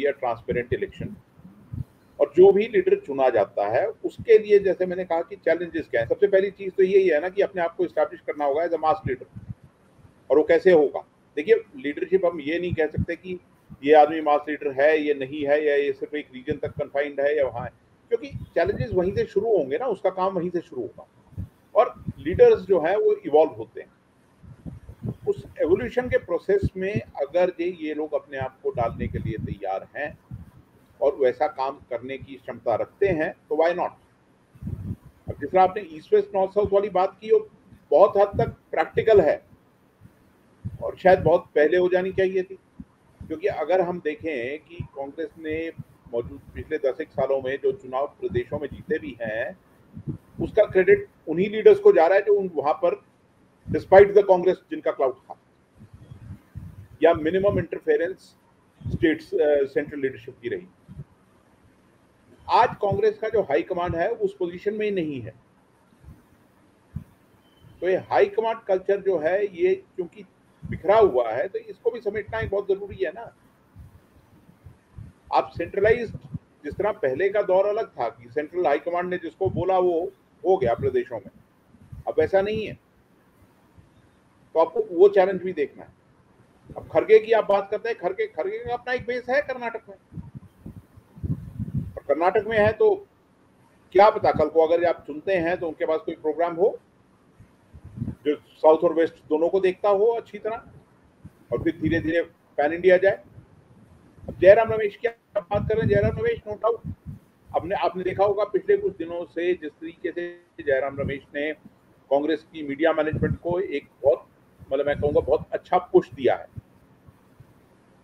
a transparent election. और जो भी लीडर चुना जाता है उसके लिए जैसे मैंने कहा कि चैलेंजेस क्या है, सबसे पहली चीज तो यही है ना कि अपने आप को इस्टेब्लिश करना होगा एज अ मास लीडर। और वो कैसे होगा? देखिए, लीडरशिप हम ये नहीं कह सकते कि ये आदमी मास लीडर है, ये नहीं है, या ये सिर्फ एक रीजन तक कन्फाइंड है या वहाँ है, क्योंकि चैलेंजेस वहीं से शुरू होंगे ना, उसका काम वहीं से शुरू होगा। और लीडर्स जो है वो इवॉल्व होते हैं। उस एवोल्यूशन के प्रोसेस में अगर ये लोग अपने आप को डालने के लिए तैयार हैं और वैसा काम करने की क्षमता रखते हैं तो वाई नॉट। अब जिस तरह आपने ईस्ट वेस्ट नॉर्थ साउथ वाली बात की, वो बहुत हद तक प्रैक्टिकल है और शायद बहुत पहले हो जानी चाहिए थी, क्योंकि अगर हम देखें कि कांग्रेस ने मौजूद पिछले 10 सालों में जो चुनाव प्रदेशों में जीते भी हैं, उसका क्रेडिट उन्हीं लीडर्स को जा रहा है जो वहां पर डिस्पाइट द कांग्रेस जिनका क्लाउड था, या minimum interference state central leadership की रही। आज कांग्रेस का जो हाई कमांड है उस पोजीशन में ही नहीं है। तो ये हाई कमांड कल्चर जो है ये क्योंकि बिखरा हुआ है, तो इसको भी समेटना ही बहुत जरूरी है ना। आप सेंट्रलाइज्ड, जिस तरह पहले का दौर अलग था कि सेंट्रल हाई कमांड ने जिसको बोला वो हो गया प्रदेशों में, अब ऐसा नहीं है। तो आपको वो चैलेंज भी देखना है। अब खरगे की आप बात करते हैं, खरगे का अपना एक बेस है कर्नाटक में, और कर्नाटक में है तो क्या पता कल को अगर आप चुनते हैं तो उनके पास कोई प्रोग्राम हो जो साउथ और वेस्ट दोनों को देखता हो अच्छी तरह, और फिर धीरे धीरे पैन इंडिया जाए। अब जयराम रमेश की आप बात कर रहे हैं, जयराम रमेश नो डाउट, आपने देखा होगा पिछले कुछ दिनों से जिस तरीके से जयराम रमेश ने कांग्रेस की मीडिया मैनेजमेंट को एक बहुत, मतलब मैं कहूँगा बहुत अच्छा पुश दिया है।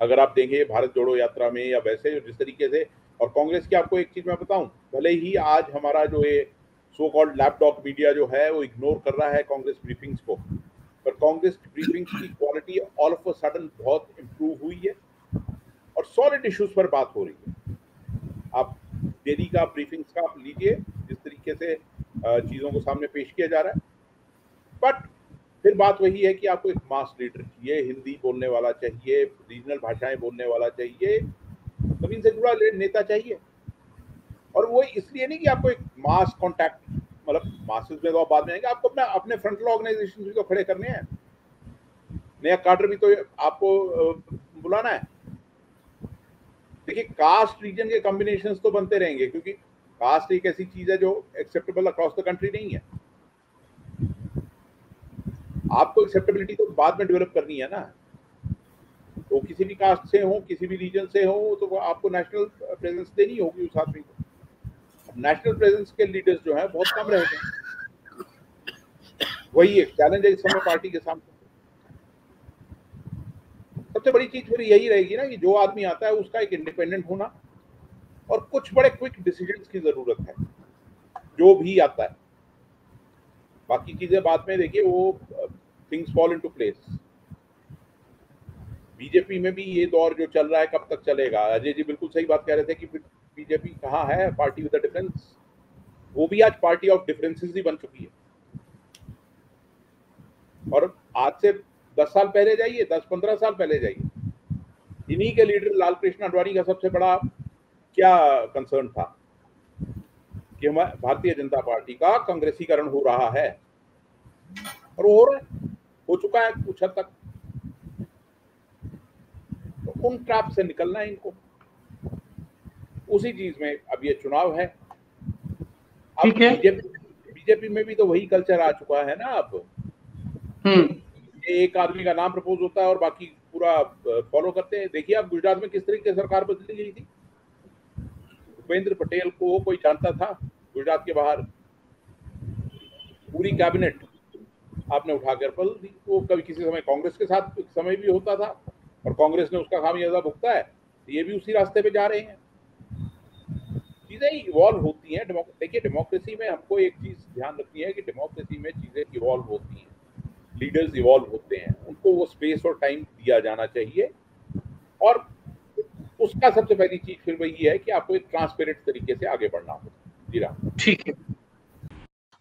अगर आप देखें भारत जोड़ो यात्रा में या वैसे जिस तरीके से, और कांग्रेस की आपको एक चीज मैं बताऊं, भले ही आज हमारा जो ये सो कॉल्ड लैपटॉप मीडिया जो है वो इग्नोर कर रहा है कांग्रेस ब्रीफिंग्स को, पर कांग्रेस ब्रीफिंग्स की quality all of a sudden बहुत इंप्रूव हुई है और सॉलिड इश्यूज पर बात हो रही है। आप डेली का ब्रीफिंग्स का आप लीजिए, जिस तरीके से चीजों को सामने पेश किया जा रहा है। बट फिर बात वही है कि आपको एक मास लीडर चाहिए, हिंदी बोलने वाला चाहिए, रीजनल भाषाएं बोलने वाला चाहिए, जमीन से जुड़ा नेता चाहिए। और वो इसलिए नहीं कि आपको एक मास कॉन्टैक्ट, मतलब मासेस में तो आप बाद में आएंगे, आपको अपने फ्रंटल ऑर्गेनाइजेशन भी तो खड़े करने हैं, नया कार्डर भी तो आपको बुलाना है। देखिए, कास्ट रीजन के कॉम्बिनेशंस तो बनते रहेंगे, क्योंकि कास्ट एक ऐसी चीज है जो एक्सेप्टेबल अक्रॉस द कंट्री नहीं है। आपको एक्सेप्टेबिलिटी तो बाद में डेवलप करनी है ना। तो किसी भी कास्ट से हो, किसी भी रीजन से हो, तो आपको नेशनल प्रेजेंस देनी होगी उस आदमी को। नेशनल प्रेजेंस के लीडर्स जो हैं बहुत कम रह गए। वही एक चैलेंज है इस समय पार्टी के सामने। सबसे बड़ी चीज फिर यही रहेगी ना कि जो आदमी आता है उसका एक इंडिपेंडेंट होना, और कुछ बड़े क्विक डिसीजंस की जरूरत है जो भी आता है। बाकी चीजें बाद में देखिए, वो things fall into place. BJP में भी ये दौर जो चल रहा है कब तक चलेगा? अजय जी बिल्कुल सही बात कह रहे थे कि बीजेपी कहाँ है पार्टी विद द डिफरेंस। वो भी आज पार्टी ऑफ डिफरेंसेस ही बन चुकी है। और आज से 10 साल पहले जाइए, 10-15 साल पहले जाइए, इन्हीं के लीडर लाल कृष्ण आडवाणी का सबसे बड़ा क्या कंसर्न था कि हमारे भारतीय जनता पार्टी का कांग्रेसीकरण हो रहा है, और वो हो रहा है, हो चुका है कुछ हद तक। तो उन ट्रैप से निकलना है इनको। उसी चीज में अब ये चुनाव है। अब बीजेपी में भी तो वही कल्चर आ चुका है ना। अब एक आदमी का नाम प्रपोज होता है और बाकी पूरा फॉलो करते हैं। देखिए आप गुजरात में किस तरीके से सरकार बदली गई थी। भूपेंद्र पटेल को कोई जानता था गुजरात के बाहर? पूरी कैबिनेट आपने उठाकर बदल दी। वो कभी किसी समय कांग्रेस के साथ समय भी होता था और कांग्रेस ने उसका खामियाजा भुगता है। ये भी उसी रास्ते पे जा रहे हैं। चीजें इवॉल्व होती हैं। देखिए, डेमोक्रेसी में हमको एक चीज ध्यान रखनी है कि डेमोक्रेसी में चीजें इवॉल्व होती हैं, लीडर्स इवॉल्व होते हैं, उनको वो स्पेस और टाइम दिया जाना चाहिए। और उसका सबसे पहली चीज फिर वही है कि आपको एक ट्रांसपेरेंट तरीके से आगे बढ़ना होगा। जी राम। ठीक है।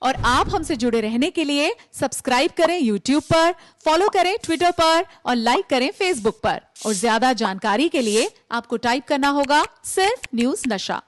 और आप हमसे जुड़े रहने के लिए सब्सक्राइब करें YouTube पर, फॉलो करें ट्विटर पर और लाइक करें Facebook पर। और ज्यादा जानकारी के लिए आपको टाइप करना होगा सिर्फ न्यूज नशा।